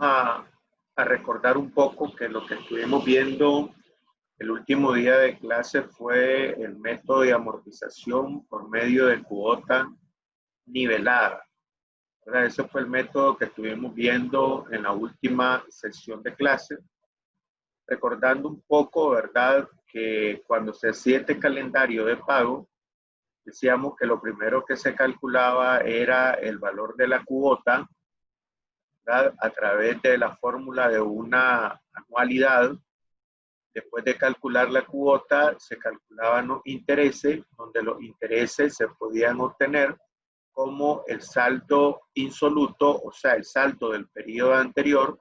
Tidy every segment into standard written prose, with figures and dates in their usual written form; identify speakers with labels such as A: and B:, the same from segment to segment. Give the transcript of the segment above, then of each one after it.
A: a recordar un poco que lo que estuvimos viendo el último día de clase fue el método de amortización por medio de cuota nivelada, ¿verdad? Ese fue el método que estuvimos viendo en la última sesión de clase. Recordando un poco, ¿verdad?, que cuando se hacía este calendario de pago, decíamos que lo primero que se calculaba era el valor de la cuota, ¿verdad?, a través de la fórmula de una anualidad. Después de calcular la cuota, se calculaban los intereses, donde los intereses se podían obtener como el saldo insoluto, o sea, el saldo del periodo anterior,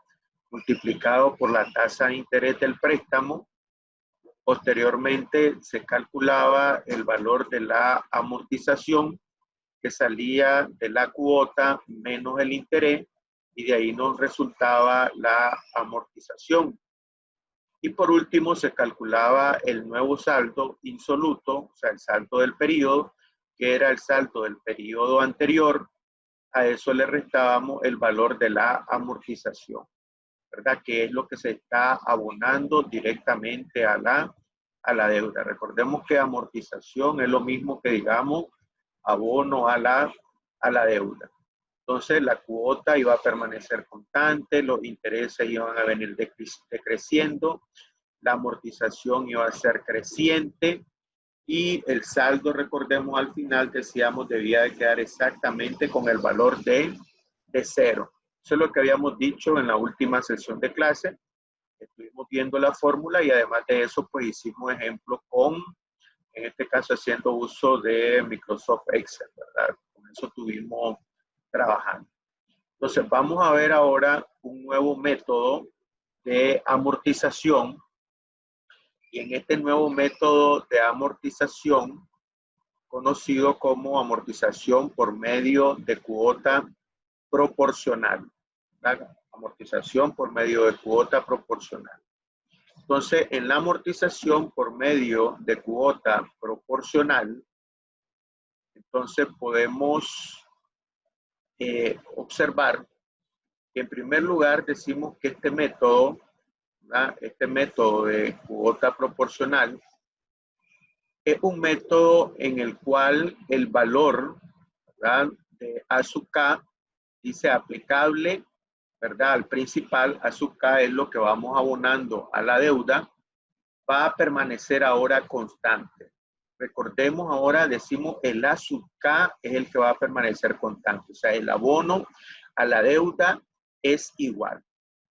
A: multiplicado por la tasa de interés del préstamo. Posteriormente se calculaba el valor de la amortización que salía de la cuota menos el interés, y de ahí nos resultaba la amortización. Y por último se calculaba el nuevo saldo insoluto, o sea, el saldo del periodo, que era el saldo del periodo anterior. A eso le restábamos el valor de la amortización, ¿verdad?, que es lo que se está abonando directamente a la deuda. Recordemos que amortización es lo mismo que, digamos, abono a la deuda. Entonces, la cuota iba a permanecer constante, los intereses iban a venir decreciendo, la amortización iba a ser creciente y el saldo, recordemos, al final decíamos debía de quedar exactamente con el valor de cero. Eso es lo que habíamos dicho en la última sesión de clase. Estuvimos viendo la fórmula y además de eso, pues hicimos ejemplos con, en este caso, haciendo uso de Microsoft Excel, ¿verdad? Con eso estuvimos trabajando. Entonces, vamos a ver ahora un nuevo método de amortización. Y en este nuevo método de amortización, conocido como amortización por medio de cuota proporcional, ¿verdad? Amortización por medio de cuota proporcional. Entonces, en la amortización por medio de cuota proporcional, entonces podemos observar que en primer lugar decimos que este método, ¿verdad?, este método de cuota proporcional es un método en el cual el valor, ¿verdad?, de A sub K dice aplicable, ¿verdad?, al principal. A sub K es lo que vamos abonando a la deuda, va a permanecer ahora constante. Recordemos ahora, decimos el A sub K es el que va a permanecer constante. O sea, el abono a la deuda es igual.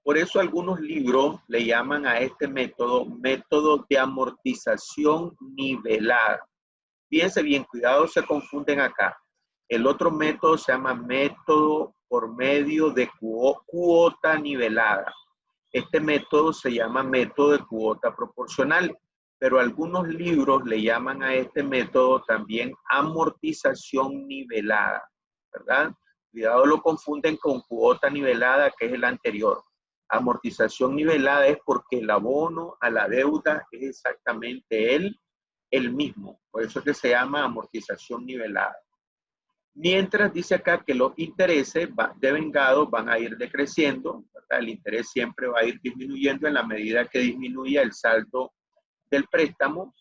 A: Por eso algunos libros le llaman a este método de amortización nivelada. Fíjense bien, cuidado, se confunden acá. El otro método se llama método por medio de cuota nivelada. Este método se llama método de cuota proporcional, pero algunos libros le llaman a este método también amortización nivelada, ¿verdad? Cuidado, lo confunden con cuota nivelada, que es el anterior. Amortización nivelada es porque el abono a la deuda es exactamente el mismo. Por eso es que se llama amortización nivelada. Mientras dice acá que los intereses devengados van a ir decreciendo, ¿verdad? El interés siempre va a ir disminuyendo en la medida que disminuya el saldo del préstamo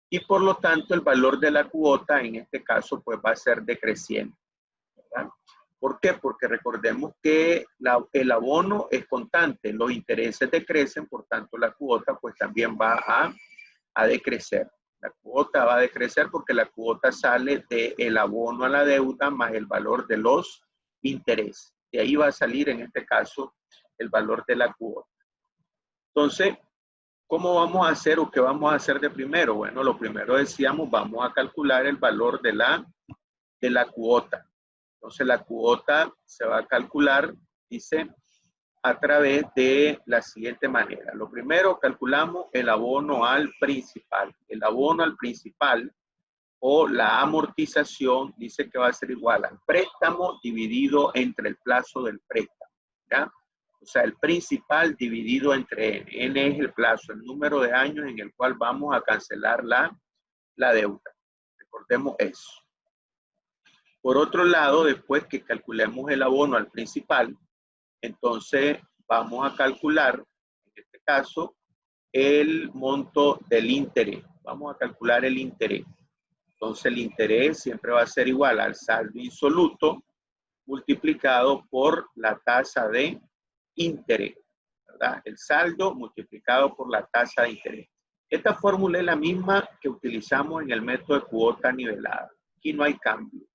A: y por lo tanto el valor de la cuota en este caso pues va a ser decreciente, ¿verdad? ¿Por qué? Porque recordemos que el abono es constante, los intereses decrecen, por tanto la cuota pues también va a decrecer. La cuota va a decrecer porque la cuota sale del abono a la deuda más el valor de los intereses. De ahí va a salir en este caso el valor de la cuota. Entonces, ¿cómo vamos a hacer o qué vamos a hacer de primero? Bueno, lo primero decíamos, vamos a calcular el valor de la cuota. Entonces, la cuota se va a calcular, dice, a través de la siguiente manera. Lo primero, calculamos el abono al principal. El abono al principal o la amortización dice que va a ser igual al préstamo dividido entre el plazo del préstamo, ¿ya? O sea, el principal dividido entre N. N es el plazo, el número de años en el cual vamos a cancelar la deuda. Recordemos eso. Por otro lado, después que calculemos el abono al principal, entonces vamos a calcular, en este caso, el monto del interés. Vamos a calcular el interés. Entonces, el interés siempre va a ser igual al saldo insoluto multiplicado por la tasa de interés, ¿verdad? El saldo multiplicado por la tasa de interés. Esta fórmula es la misma que utilizamos en el método de cuota nivelada. Aquí no hay cambio.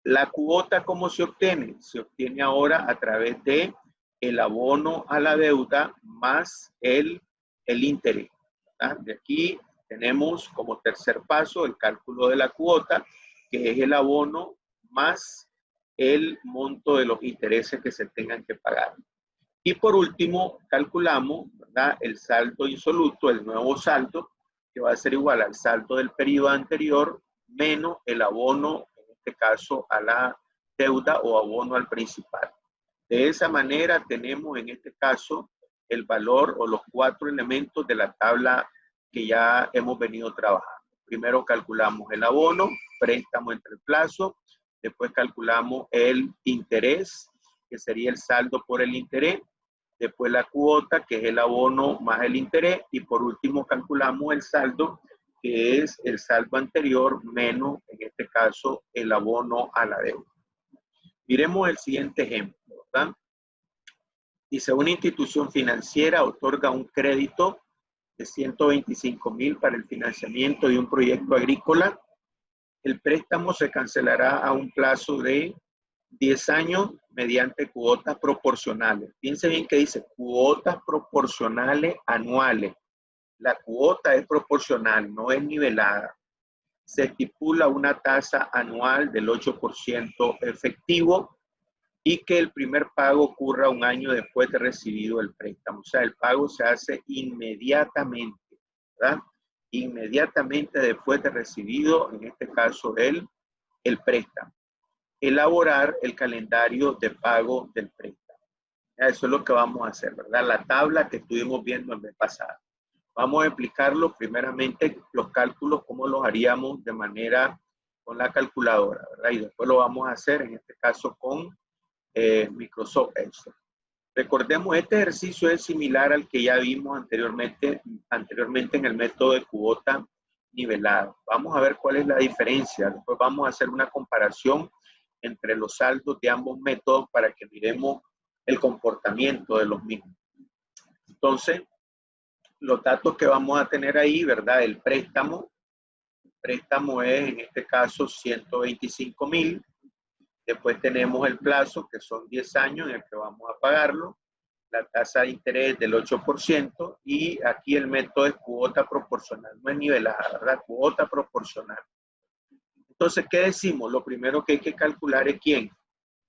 A: La cuota, ¿cómo se obtiene? Se obtiene ahora a través de el abono a la deuda más el interés, ¿verdad? De aquí tenemos como tercer paso el cálculo de la cuota, que es el abono más el monto de los intereses que se tengan que pagar. Y por último, calculamos, ¿verdad?, el saldo insoluto, el nuevo saldo, que va a ser igual al saldo del periodo anterior menos el abono, en este caso, a la deuda o abono al principal. De esa manera tenemos en este caso el valor o los 4 elementos de la tabla que ya hemos venido trabajando. Primero calculamos el abono, préstamo entre el plazo, después calculamos el interés, que sería el saldo por el interés, después la cuota, que es el abono más el interés, y por último calculamos el saldo, que es el saldo anterior menos, en este caso, el abono a la deuda. Miremos el siguiente ejemplo, ¿verdad? Dice, una institución financiera otorga un crédito de 125,000 para el financiamiento de un proyecto agrícola. El préstamo se cancelará a un plazo de 10 años mediante cuotas proporcionales. Piense bien que dice cuotas proporcionales anuales. La cuota es proporcional, no es nivelada. Se estipula una tasa anual del 8% efectivo y que el primer pago ocurra un año después de recibido el préstamo. O sea, el pago se hace inmediatamente, ¿verdad? Inmediatamente después de recibido, en este caso, el préstamo. Elaborar el calendario de pago del préstamo. Eso es lo que vamos a hacer, ¿verdad? La tabla que estuvimos viendo el mes pasado. Vamos a explicarlo primeramente, los cálculos, cómo los haríamos de manera con la calculadora, ¿verdad? Y después lo vamos a hacer, en este caso, con Microsoft Excel. Recordemos, este ejercicio es similar al que ya vimos anteriormente en el método de cuota nivelada. Vamos a ver cuál es la diferencia. Después vamos a hacer una comparación entre los saldos de ambos métodos para que miremos el comportamiento de los mismos. Entonces, los datos que vamos a tener ahí, ¿verdad? El préstamo es en este caso 125,000. Después tenemos el plazo, que son 10 años en el que vamos a pagarlo. La tasa de interés del 8%. Y aquí el método es cuota proporcional. No es nivelada, ¿verdad? Cuota proporcional. Entonces, ¿qué decimos? Lo primero que hay que calcular es ¿quién?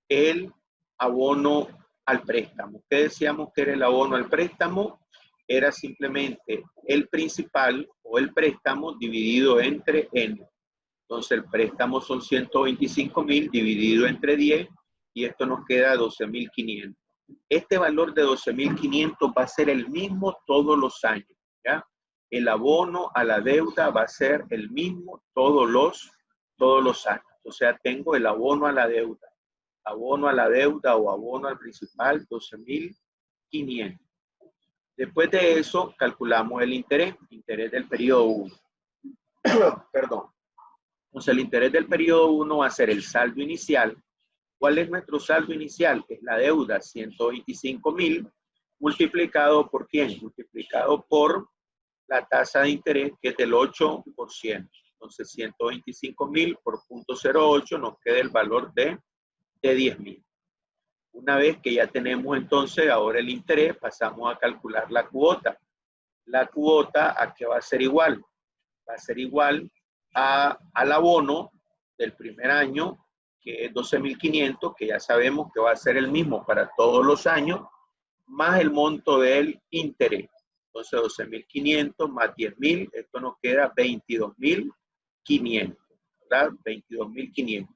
A: El abono al préstamo. ¿Qué decíamos que era el abono al préstamo? Era simplemente el principal o el préstamo dividido entre N. Entonces, el préstamo son 125,000 dividido entre 10 y esto nos queda 12,500. Este valor de 12,500 va a ser el mismo todos los años, ¿ya? El abono a la deuda va a ser el mismo todos los años. O sea, tengo el abono a la deuda o abono al principal, 12,500. Después de eso, calculamos el interés del periodo 1. Perdón. Entonces, el interés del periodo 1 va a ser el saldo inicial. ¿Cuál es nuestro saldo inicial? Es la deuda, 125,000, multiplicado por ¿quién? Multiplicado por la tasa de interés, que es del 8%. Entonces, 125,000 por 0.08 nos queda el valor de 10,000. Una vez que ya tenemos entonces ahora el interés, pasamos a calcular la cuota. La cuota, ¿a qué va a ser igual? Va a ser igual al abono del primer año, que es 12,500, que ya sabemos que va a ser el mismo para todos los años, más el monto del interés. Entonces, 12,500 más 10,000, esto nos queda 22,500, ¿verdad? 22,500.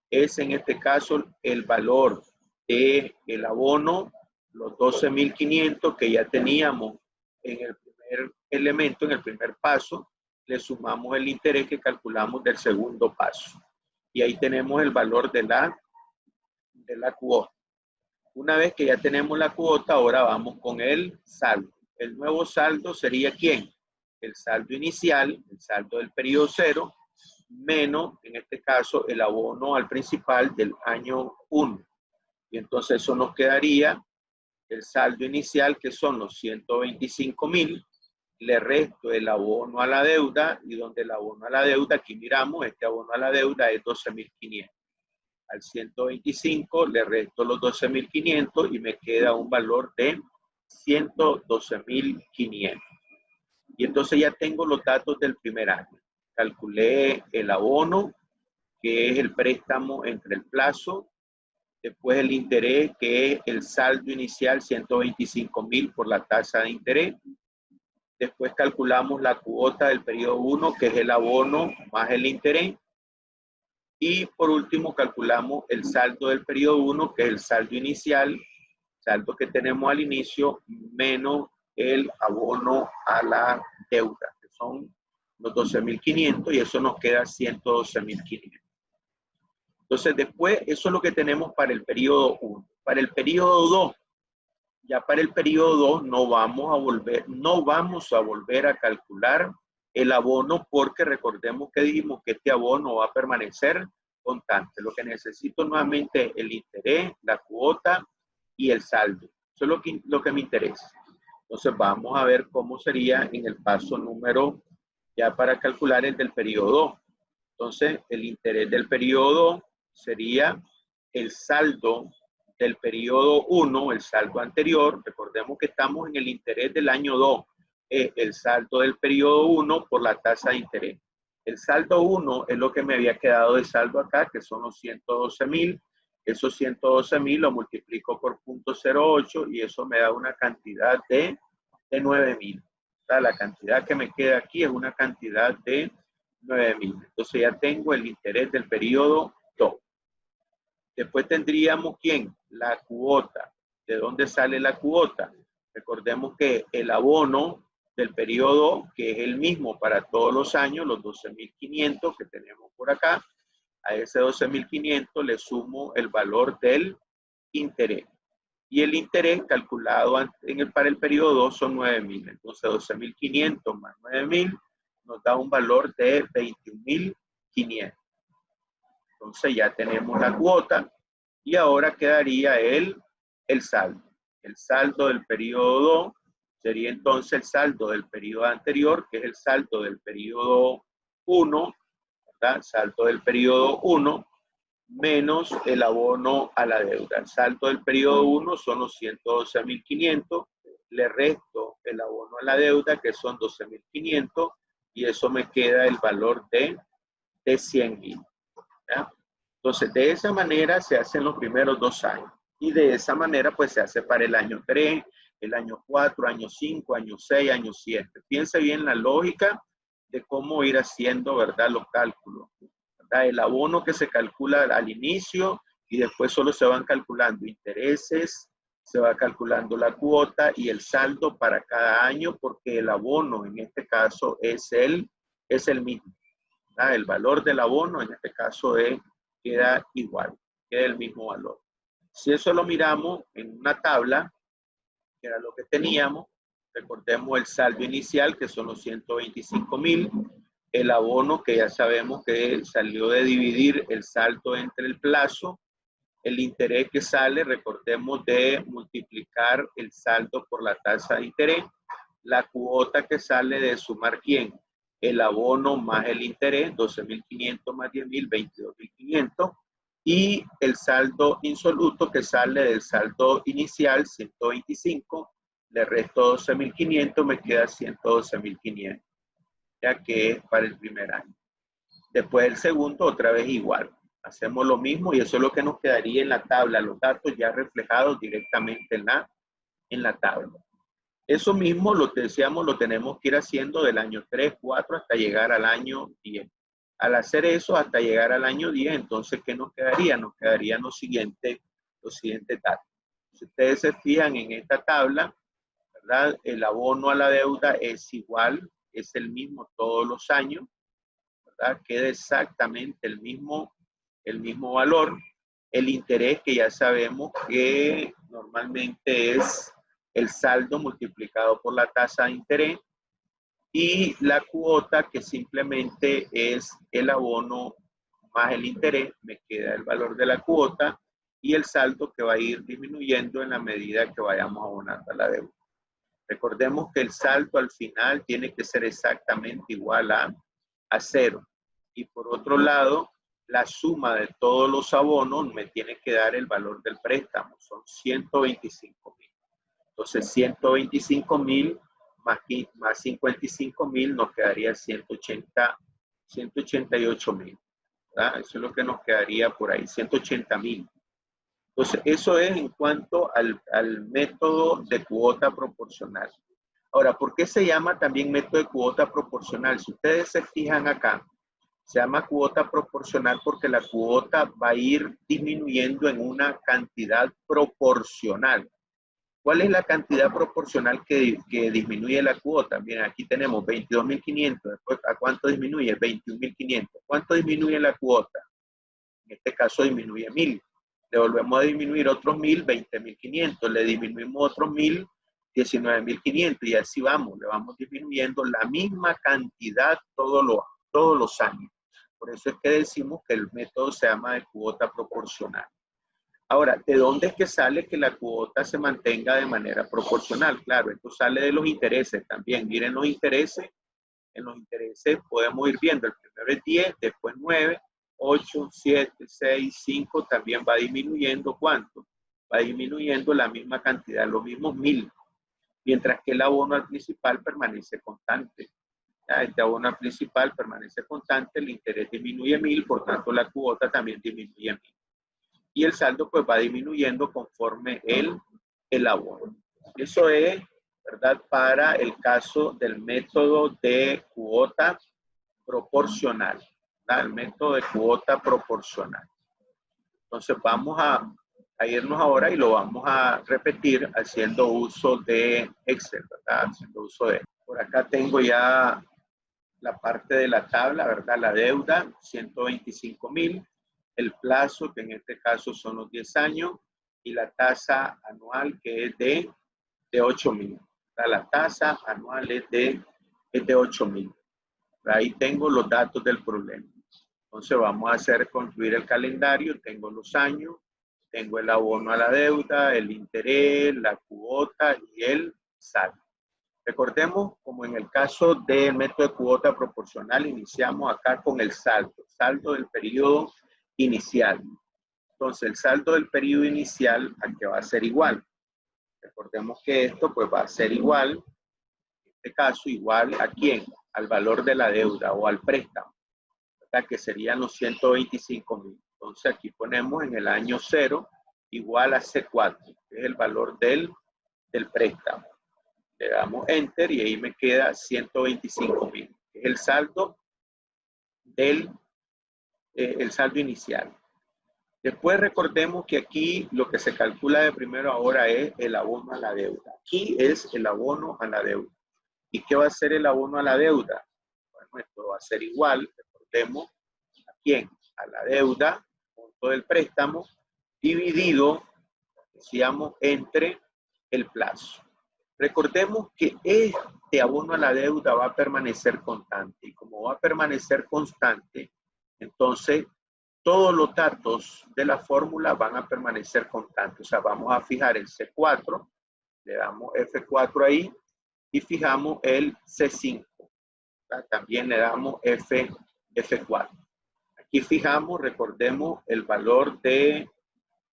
A: Es en este caso el valor del abono, los 12,500 que ya teníamos en el primer elemento, en el primer paso, le sumamos el interés que calculamos del segundo paso. Y ahí tenemos el valor de la cuota. Una vez que ya tenemos la cuota, ahora vamos con el saldo. El nuevo saldo sería ¿quién? El saldo inicial, el saldo del periodo 0, menos, en este caso, el abono al principal del año 1. Y entonces eso nos quedaría el saldo inicial, que son los 125,000, le resto el abono a la deuda, y donde el abono a la deuda, aquí miramos, este abono a la deuda es 12,500. Al 125 le resto los 12,500 y me queda un valor de 112,500. Y entonces ya tengo los datos del primer año. Calculé el abono, que es el préstamo entre el plazo, después el interés, que es el saldo inicial, 125,000 por la tasa de interés. Después calculamos la cuota del periodo 1, que es el abono más el interés. Y por último calculamos el saldo del periodo 1, que es el saldo inicial, saldo que tenemos al inicio, menos el abono a la deuda, que son los 12,500, y eso nos queda 112,500. Entonces después, eso es lo que tenemos para el periodo 1. Para el periodo 2, ya para el periodo 2 no vamos a volver a calcular el abono, porque recordemos que dijimos que este abono va a permanecer constante. Lo que necesito nuevamente es el interés, la cuota y el saldo. Eso es lo que me interesa. Entonces vamos a ver cómo sería en el paso número, ya para calcular el del periodo 2. Entonces el interés del periodo 2 sería el saldo del periodo 1, el saldo anterior. Recordemos que estamos en el interés del año 2. El saldo del periodo 1 por la tasa de interés. El saldo 1 es lo que me había quedado de saldo acá, que son los 112,000. Esos 112,000 lo multiplico por 0.08 y eso me da una cantidad de 9,000. O sea, la cantidad que me queda aquí es una cantidad de 9,000. Entonces ya tengo el interés del periodo 2. Después tendríamos ¿quién? La cuota. ¿De dónde sale la cuota? Recordemos que el abono del periodo, que es el mismo para todos los años, los 12,500 que tenemos por acá, a ese 12,500 le sumo el valor del interés. Y el interés calculado para el periodo 2 son 9,000. Entonces 12,500 más 9,000 nos da un valor de 21,500. Entonces ya tenemos la cuota y ahora quedaría el saldo. El saldo del periodo 2 sería entonces el saldo del periodo anterior, que es el saldo del periodo 1, ¿verdad? Saldo del periodo 1 menos el abono a la deuda. El saldo del periodo 1 son los 112,500, le resto el abono a la deuda, que son 12,500, y eso me queda el valor de 100,000. ¿Ya? Entonces, de esa manera se hacen los primeros 2 años. Y de esa manera, pues, se hace para el año 3, el año 4, año 5, año 6, año 7. Piense bien la lógica de cómo ir haciendo, ¿verdad?, los cálculos. ¿Verdad? El abono que se calcula al inicio y después solo se van calculando intereses, se va calculando la cuota y el saldo para cada año, porque el abono en este caso es el mismo. ¿Verdad? El valor del abono en este caso queda igual, queda el mismo valor. Si eso lo miramos en una tabla, que era lo que teníamos, recordemos el saldo inicial, que son los 125,000, el abono, que ya sabemos que salió de dividir el saldo entre el plazo, el interés que sale, recordemos, de multiplicar el saldo por la tasa de interés, la cuota que sale de sumar ¿quién? El abono más el interés, 12,500 más 10,000, 22,500, y el saldo insoluto que sale del saldo inicial, 125, le resto 12,500, me queda 112,500, ya que es para el primer año. Después el segundo, otra vez igual. Hacemos lo mismo y eso es lo que nos quedaría en la tabla, los datos ya reflejados directamente en la tabla. Eso mismo, lo que decíamos, lo tenemos que ir haciendo del año 3, 4 hasta llegar al año 10. Al hacer eso hasta llegar al año 10, entonces, ¿qué nos quedaría? Nos quedarían los siguientes datos. Si ustedes se fijan en esta tabla, ¿verdad? El abono a la deuda es igual, es el mismo todos los años, ¿verdad? Queda exactamente el mismo valor. El interés, que ya sabemos que normalmente es el saldo multiplicado por la tasa de interés, y la cuota, que simplemente es el abono más el interés, me queda el valor de la cuota y el saldo, que va a ir disminuyendo en la medida que vayamos abonando a la deuda. Recordemos que el saldo al final tiene que ser exactamente igual a cero. Y por otro lado, la suma de todos los abonos me tiene que dar el valor del préstamo. Son 125,000. Entonces, 125,000 más 55,000 nos quedaría 188,000. Eso es lo que nos quedaría por ahí, 180,000. Entonces, eso es en cuanto al método de cuota proporcional. Ahora, ¿por qué se llama también método de cuota proporcional? Si ustedes se fijan acá, se llama cuota proporcional porque la cuota va a ir disminuyendo en una cantidad proporcional. ¿Cuál es la cantidad proporcional que disminuye la cuota? Miren, aquí tenemos 22,500. Después, ¿a cuánto disminuye? 21,500. ¿Cuánto disminuye la cuota? En este caso disminuye 1,000. Le volvemos a disminuir otros 1,000, 20,500. Le disminuimos otros 1,000, 19,500. Y así vamos, le vamos disminuyendo la misma cantidad todos los años. Por eso es que decimos que el método se llama de cuota proporcional. Ahora, ¿de dónde es que sale que la cuota se mantenga de manera proporcional? Claro, esto sale de los intereses también. Miren los intereses. En los intereses podemos ir viendo, el primero es 10, después 9, 8, 7, 6, 5, también va disminuyendo. ¿Cuánto? Va disminuyendo la misma cantidad, los mismos 1,000, mientras que el abono al principal permanece constante. Ya, este abono al principal permanece constante, el interés disminuye 1,000, por tanto la cuota también disminuye 1,000. Y el saldo pues va disminuyendo conforme el abono. Eso es, ¿verdad?, para el caso del método de cuota proporcional. ¿Verdad? El método de cuota proporcional. Entonces vamos a irnos ahora y lo vamos a repetir haciendo uso de Excel, ¿verdad? Haciendo uso de... Por acá tengo ya la parte de la tabla, ¿verdad? La deuda, 125,000. El plazo, que en este caso son los 10 años, y la tasa anual, que es de 8,000. La tasa anual es de 8,000. Ahí tengo los datos del problema. Entonces vamos a hacer construir el calendario. Tengo los años, tengo el abono a la deuda, el interés, la cuota y el saldo. Recordemos, como en el caso del método de cuota proporcional, iniciamos acá con el saldo del periodo inicial. Entonces, el saldo del periodo inicial, ¿a qué va a ser igual? Recordemos que esto pues va a ser igual, en este caso, igual ¿a quién? Al valor de la deuda o al préstamo, ¿verdad? Que serían los 125,000. Entonces, aquí ponemos en el año 0 igual a C4, que es el valor del préstamo. Le damos Enter y ahí me queda 125,000. Es el saldo el saldo inicial. Después recordemos que aquí lo que se calcula de primero ahora es el abono a la deuda. Aquí es el abono a la deuda. ¿Y qué va a ser el abono a la deuda? Bueno, esto va a ser igual, recordemos, ¿a quién? A la deuda, monto del préstamo, dividido, decíamos, entre el plazo. Recordemos que este abono a la deuda va a permanecer constante. Y como va a permanecer constante, entonces todos los datos de la fórmula van a permanecer constantes. O sea, vamos a fijar el C4, le damos F4 ahí y fijamos el C5. También le damos F4. Aquí fijamos, recordemos, el valor de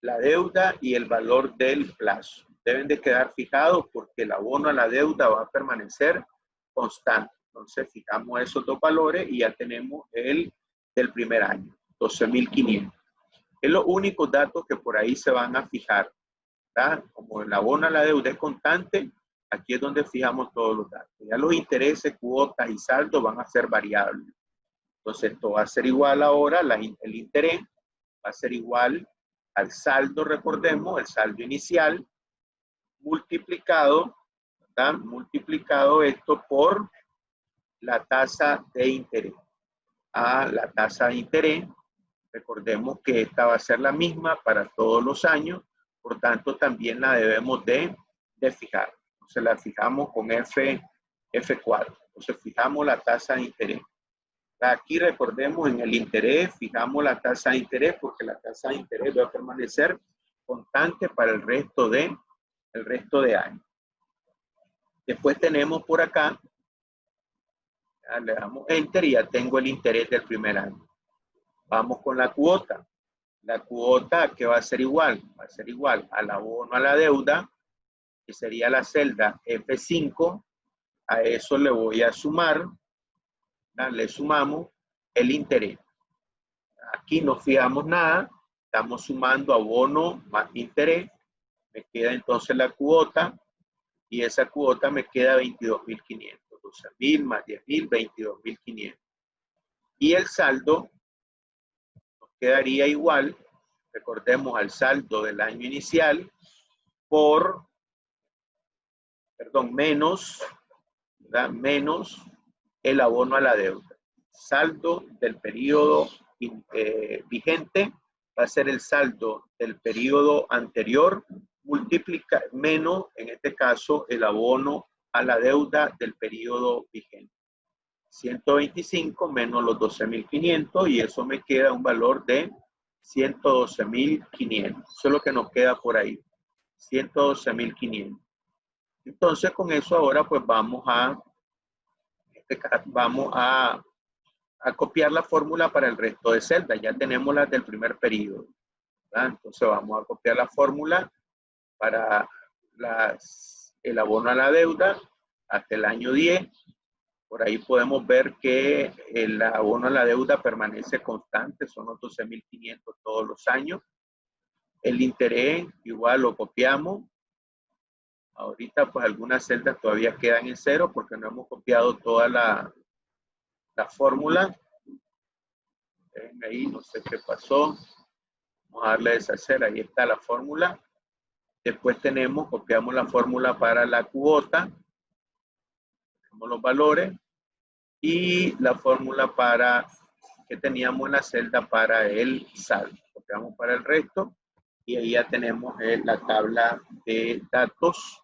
A: la deuda y el valor del plazo. Deben de quedar fijados porque el abono a la deuda va a permanecer constante. Entonces fijamos esos dos valores y ya tenemos el del primer año, 12,500. Es los únicos datos que por ahí se van a fijar, ¿verdad? Como el abono a la deuda es constante, aquí es donde fijamos todos los datos. Ya los intereses, cuotas y saldos van a ser variables. Entonces esto va a ser igual ahora, el interés va a ser igual al saldo, recordemos, el saldo inicial, multiplicado, ¿verdad? Multiplicado esto por la tasa de interés. La tasa de interés, Recordemos que esta va a ser la misma para todos los años, por tanto también la debemos de fijar. Entonces la fijamos con F4. Entonces fijamos la tasa de interés. Aquí recordemos en el interés, fijamos la tasa de interés porque la tasa de interés va a permanecer constante para el resto de años. Después tenemos por acá, ya le damos Enter y ya tengo el interés del primer año. Vamos con la cuota. La cuota que va a ser igual al abono a la deuda, que sería la celda F5. A eso le voy a sumar, le sumamos el interés. Aquí no fijamos nada, estamos sumando abono más interés. Me queda entonces la cuota y esa cuota me queda 22.500. 12.000 más 10.000, 22.500. Y el saldo nos quedaría igual, recordemos, al saldo del año inicial por, menos, ¿verdad? Menos el abono a la deuda. Saldo del periodo vigente va a ser el saldo del periodo anterior multiplica menos, en este caso, el abono a la deuda del periodo vigente. 125 menos los 12.500 y eso me queda un valor de 112.500. Eso es lo que nos queda por ahí. 112.500. Entonces, con eso ahora pues vamos a copiar la fórmula para el resto de celdas. Ya tenemos las del primer periodo, ¿verdad? Entonces vamos a copiar la fórmula para el abono a la deuda hasta el año 10. Por ahí podemos ver que el abono a la deuda permanece constante, son los 12.500 todos los años. El interés igual lo copiamos. Ahorita pues algunas celdas todavía quedan en cero porque no hemos copiado toda la fórmula. Ahí no sé qué pasó. Vamos a darle a deshacer. Ahí está la fórmula. Después copiamos la fórmula para la cuota. Tenemos los valores. Y la fórmula que teníamos en la celda para el saldo. Copiamos para el resto. Y ahí ya tenemos la tabla de datos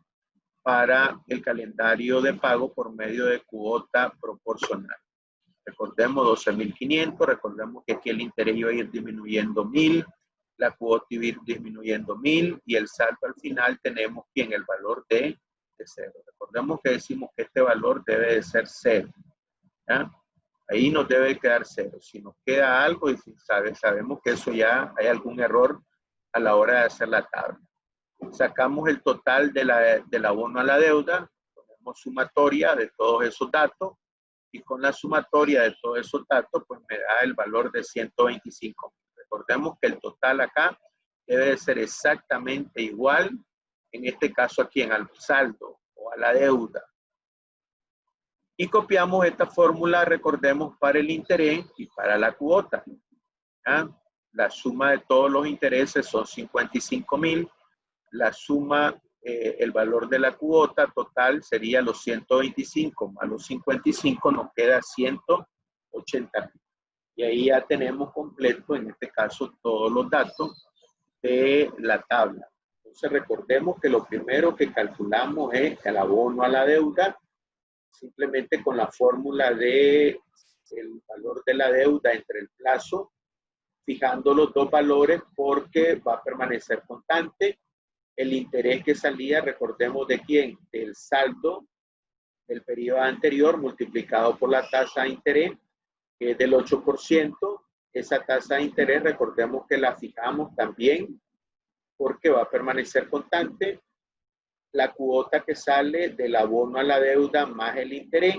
A: para el calendario de pago por medio de cuota proporcional. Recordemos 12.500, recordemos que aquí el interés iba a ir disminuyendo 1.000, la cuota iba a ir disminuyendo 1.000 y el saldo al final tenemos aquí en el valor de 0. Recordemos que decimos que este valor debe de ser 0. ¿Ya? Ahí nos debe quedar 0. Si nos queda algo y sabemos que eso ya hay algún error a la hora de hacer la tabla. Sacamos el total del abono a la deuda, ponemos sumatoria de todos esos datos y con la sumatoria de todos esos datos pues me da el valor de 125. Recordemos que el total acá debe de ser exactamente igual, en este caso aquí al saldo o a la deuda. Y copiamos esta fórmula, recordemos, para el interés y para la cuota. ¿Ya? La suma de todos los intereses son 55.000. La suma, el valor de la cuota total sería los 125 más los 55, nos queda 180. Y ahí ya tenemos completo, en este caso, todos los datos de la tabla. Entonces recordemos que lo primero que calculamos es el abono a la deuda, simplemente con la fórmula de el valor de la deuda entre el plazo, fijando los dos valores porque va a permanecer constante. El interés que salía, recordemos de quién, del saldo del periodo anterior multiplicado por la tasa de interés, que es del 8%. Esa tasa de interés, recordemos que la fijamos también porque va a permanecer constante. La cuota que sale del abono a la deuda más el interés.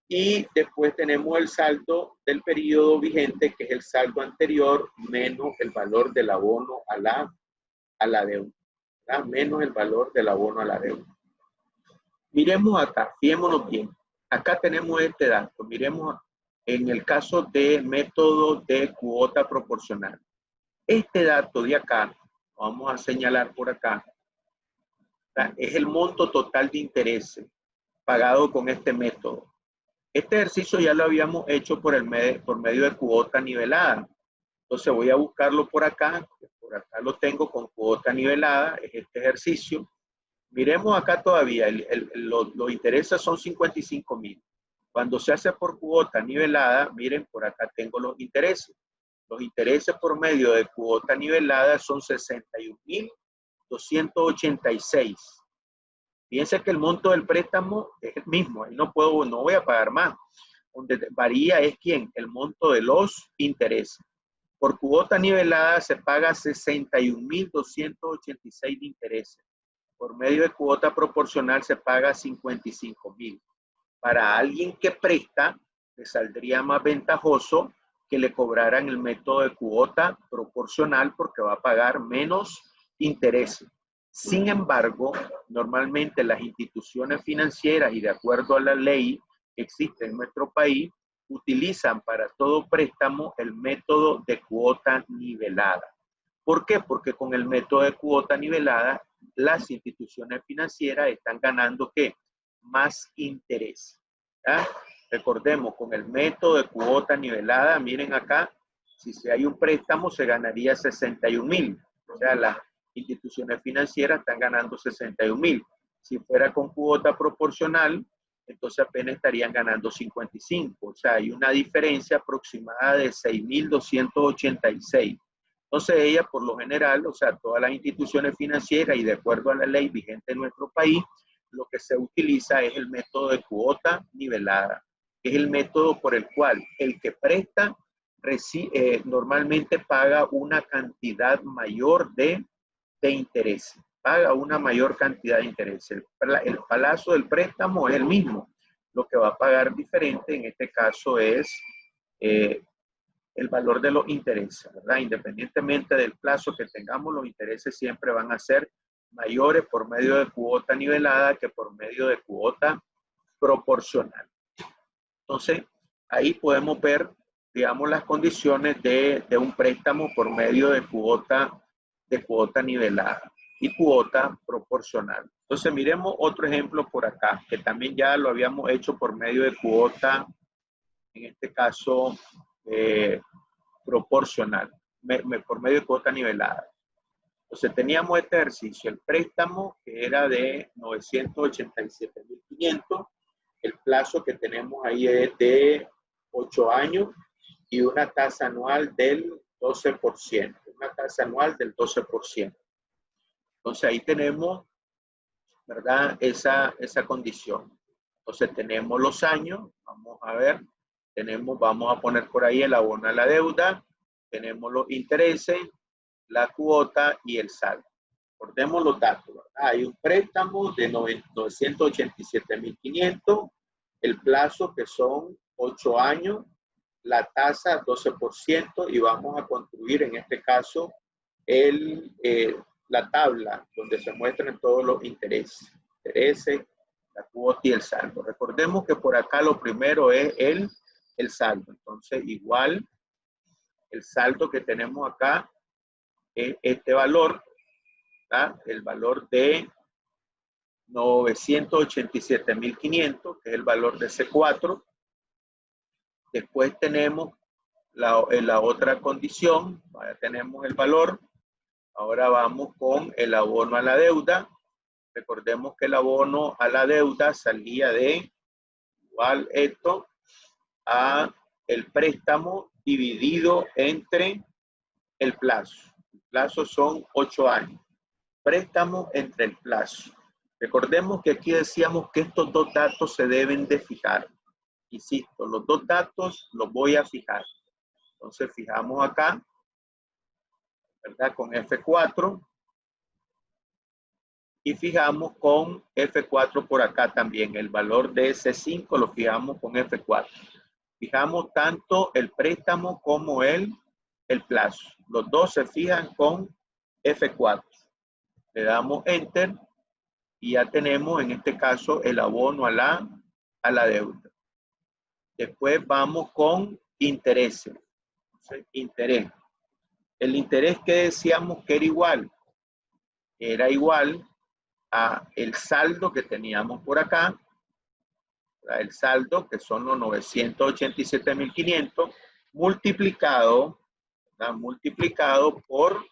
A: Y después tenemos el saldo del periodo vigente, que es el saldo anterior, menos el valor del abono a la deuda. ¿Verdad? Menos el valor del abono a la deuda. Miremos acá, fijémonos bien. Acá tenemos este dato. Miremos en el caso de método de cuota proporcional. Este dato de acá, vamos a señalar por acá, ¿verdad? Es el monto total de intereses pagado con este método. Este ejercicio ya lo habíamos hecho por medio de cuota nivelada. Entonces voy a buscarlo por acá lo tengo con cuota nivelada, es este ejercicio. Miremos acá todavía, los intereses son 55,000. Cuando se hace por cuota nivelada, miren, por acá tengo los intereses. Los intereses por medio de cuota nivelada son 61,286. Fíjense que el monto del préstamo es el mismo, ahí no voy a pagar más. Donde varía es quién, el monto de los intereses. Por cuota nivelada se paga 61,286 de intereses. Por medio de cuota proporcional se paga 55,000. Para alguien que presta, le saldría más ventajoso que le cobraran el método de cuota proporcional porque va a pagar menos intereses. Sin embargo, normalmente las instituciones financieras y de acuerdo a la ley que existe en nuestro país, utilizan para todo préstamo el método de cuota nivelada. ¿Por qué? Porque con el método de cuota nivelada, las instituciones financieras están ganando ¿qué? Más interés. ¿Ya? Recordemos, con el método de cuota nivelada, miren acá, si hay un préstamo se ganaría 61,000. O sea, las instituciones financieras están ganando 61,000. Si fuera con cuota proporcional, entonces apenas estarían ganando 55. O sea, hay una diferencia aproximada de 6,286. Entonces ella, por lo general, o sea, todas las instituciones financieras y de acuerdo a la ley vigente en nuestro país, lo que se utiliza es el método de cuota nivelada, que es el método por el cual el que presta normalmente paga una cantidad mayor de interés. Paga una mayor cantidad de interés. El plazo del préstamo es el mismo. Lo que va a pagar diferente en este caso es el valor de los intereses, ¿verdad? Independientemente del plazo que tengamos, los intereses siempre van a ser mayores por medio de cuota nivelada que por medio de cuota proporcional. Entonces, ahí podemos ver, digamos, las condiciones de un préstamo por medio de cuota nivelada y cuota proporcional. Entonces, miremos otro ejemplo por acá, que también ya lo habíamos hecho por medio de cuota, en este caso, proporcional, por medio de cuota nivelada. Entonces, teníamos este ejercicio, el préstamo que era de 987,500, el plazo que tenemos ahí es de 8 años y una tasa anual del 12%, una tasa anual del 12%. Entonces, ahí tenemos, ¿verdad? Esa condición. Entonces, tenemos los años, vamos a ver, vamos a poner por ahí el abono a la deuda, tenemos los intereses, la cuota y el saldo. Recordemos los datos, ¿verdad? Hay un préstamo de 987,500, el plazo que son 8 años, la tasa 12% y vamos a construir en este caso la tabla donde se muestran todos los intereses, la cuota y el saldo. Recordemos que por acá lo primero es el saldo. Entonces, igual el saldo que tenemos acá es este valor, ¿verdad? El valor de 987,500, que es el valor de C4. Después tenemos la otra condición, ya tenemos el valor. Ahora vamos con el abono a la deuda. Recordemos que el abono a la deuda salía de igual esto a el préstamo dividido entre el plazo. El plazo son 8 años. Préstamo entre el plazo. Recordemos que aquí decíamos que estos dos datos se deben de fijar. Insisto, los dos datos los voy a fijar. Entonces fijamos acá, ¿verdad? Con F4. Y fijamos con F4 por acá también. El valor de C5 lo fijamos con F4. Fijamos tanto el préstamo como el plazo. Los dos se fijan con F4. Le damos Enter y ya tenemos en este caso el abono a la deuda. Después vamos con intereses. Entonces, interés. El interés que decíamos que era igual a el saldo que teníamos por acá, el saldo que son los 987,500 multiplicado ¿verdad? Multiplicado por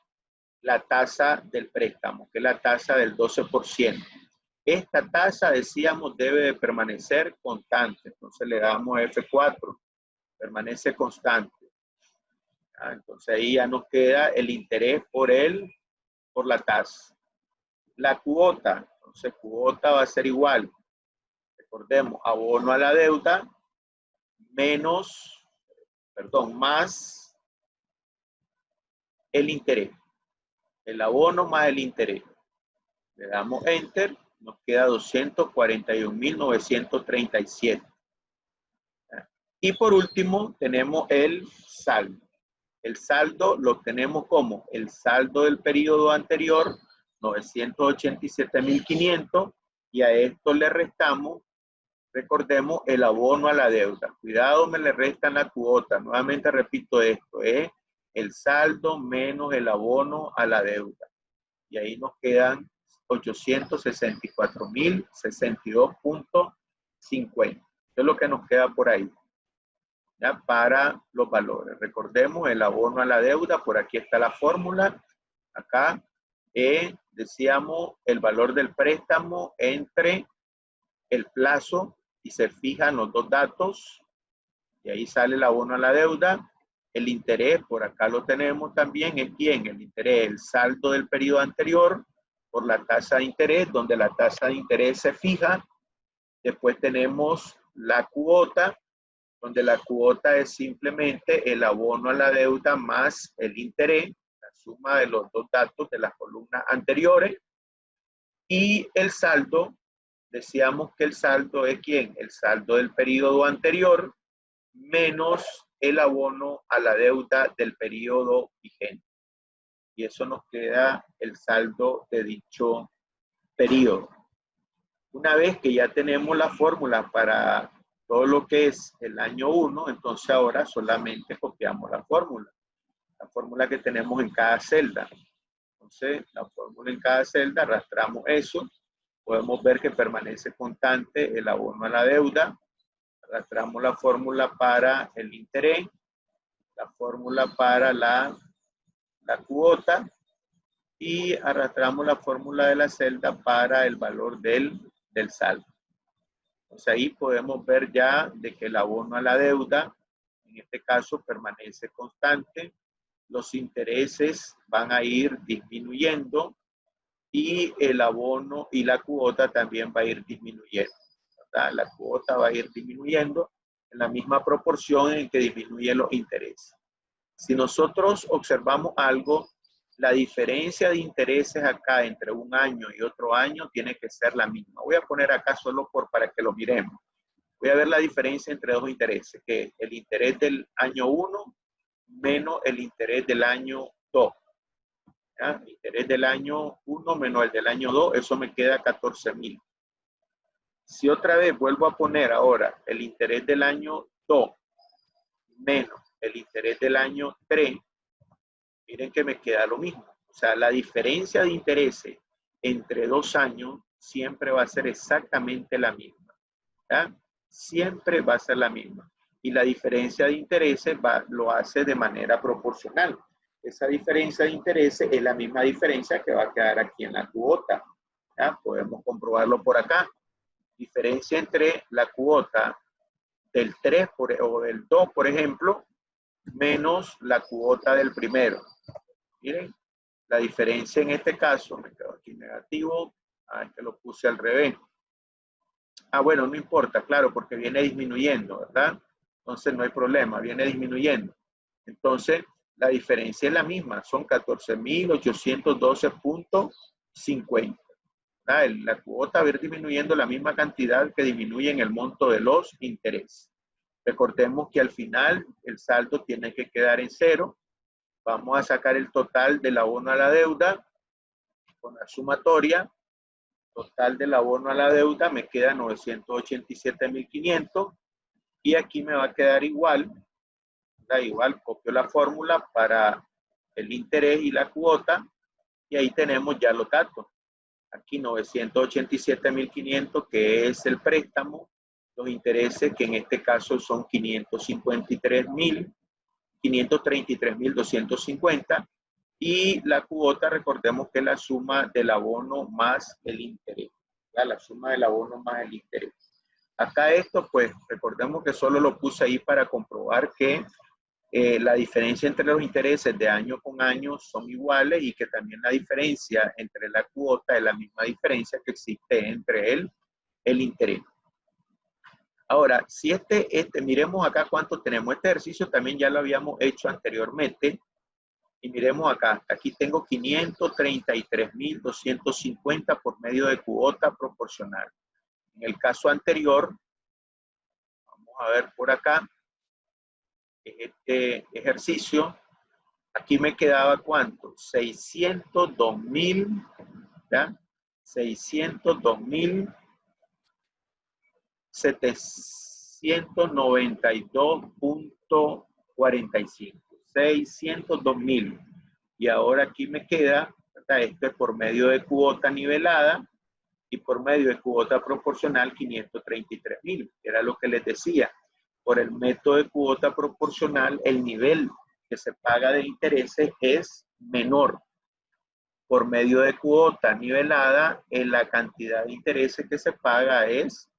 A: la tasa del préstamo, que es la tasa del 12%. Esta tasa, decíamos, debe de permanecer constante. Entonces le damos F4, permanece constante. Entonces ahí ya nos queda el interés por la tasa. La cuota, entonces cuota va a ser igual. Recordemos, abono a la deuda más el interés. El abono más el interés. Le damos Enter, nos queda 241.937. Y por último, tenemos el saldo. El saldo lo tenemos como el saldo del periodo anterior, 987.500, y a esto le restamos, recordemos, el abono a la deuda. Cuidado, me le restan la cuota. Nuevamente repito esto, es el saldo menos el abono a la deuda. Y ahí nos quedan 864.062.50. Eso es lo que nos queda por ahí, ¿ya? Para los valores. Recordemos el abono a la deuda, por aquí está la fórmula. Acá decíamos el valor del préstamo entre el plazo y se fijan los dos datos y ahí sale el abono a la deuda. El interés, por acá lo tenemos también, es ¿quién? El interés, el saldo del periodo anterior por la tasa de interés, donde la tasa de interés se fija. Después tenemos la cuota, donde la cuota es simplemente el abono a la deuda más el interés, la suma de los dos datos de las columnas anteriores. Y el saldo, decíamos que el saldo es ¿quién? El saldo del periodo anterior menos el abono a la deuda del periodo vigente. Y eso nos queda el saldo de dicho periodo. Una vez que ya tenemos la fórmula para todo lo que es el año 1, entonces ahora solamente copiamos la fórmula que tenemos en cada celda. Entonces, la fórmula en cada celda, arrastramos eso, podemos ver que permanece constante el abono a la deuda, arrastramos la fórmula para el interés, la fórmula para la cuota y arrastramos la fórmula de la celda para el valor del saldo. Entonces ahí podemos ver ya de que el abono a la deuda, en este caso, permanece constante. Los intereses van a ir disminuyendo y el abono y la cuota también va a ir disminuyendo, ¿verdad? La cuota va a ir disminuyendo en la misma proporción en que disminuyen los intereses. Si nosotros observamos algo, la diferencia de intereses acá entre un año y otro año tiene que ser la misma. Voy a poner acá solo para que lo miremos. Voy a ver la diferencia entre dos intereses, que es el interés del año 1 menos el interés del año 2. ¿Ya? El interés del año 1 menos el del año 2, eso me queda 14.000. Si otra vez vuelvo a poner ahora el interés del año 2 menos el interés del año 3, miren que me queda lo mismo. O sea, la diferencia de intereses entre 2 años siempre va a ser exactamente la misma. ¿Ya? Siempre va a ser la misma. Y la diferencia de intereses lo hace de manera proporcional. Esa diferencia de intereses es la misma diferencia que va a quedar aquí en la cuota. ¿Ya? Podemos comprobarlo por acá. Diferencia entre la cuota del 3 o del 2, por ejemplo, menos la cuota del primero. Miren, la diferencia en este caso, me quedo aquí negativo, que lo puse al revés. Bueno, no importa, claro, porque viene disminuyendo, ¿verdad? Entonces no hay problema, viene disminuyendo. Entonces, la diferencia es la misma, son 14.812.50. La cuota va a ir disminuyendo la misma cantidad que disminuye en el monto de los intereses. Recordemos que al final el saldo tiene que quedar en cero. Vamos a sacar el total del abono a la deuda con la sumatoria. Total del abono a la deuda me queda 987.500 y aquí me va a quedar igual. Igual copio la fórmula para el interés y la cuota y ahí tenemos ya los datos. Aquí 987.500 que es el préstamo, los intereses que en este caso son 553.000 533.250. Y la cuota, recordemos que es la suma del abono más el interés. ¿Verdad? La suma del abono más el interés. Acá esto, pues, recordemos que solo lo puse ahí para comprobar que la diferencia entre los intereses de año con año son iguales y que también la diferencia entre la cuota es la misma diferencia que existe entre el interés. Ahora, si miremos acá cuánto tenemos. Este ejercicio también ya lo habíamos hecho anteriormente. Y miremos acá, aquí tengo 533.250 por medio de cuota proporcional. En el caso anterior, vamos a ver por acá, este ejercicio, aquí me quedaba ¿cuánto? 602.000, ¿ya? 602.792.45. 602.000. Y ahora aquí me queda, ¿verdad? Esto es por medio de cuota nivelada y por medio de cuota proporcional 533.000. Era lo que les decía. Por el método de cuota proporcional, el nivel que se paga de intereses es menor. Por medio de cuota nivelada, la cantidad de intereses que se paga es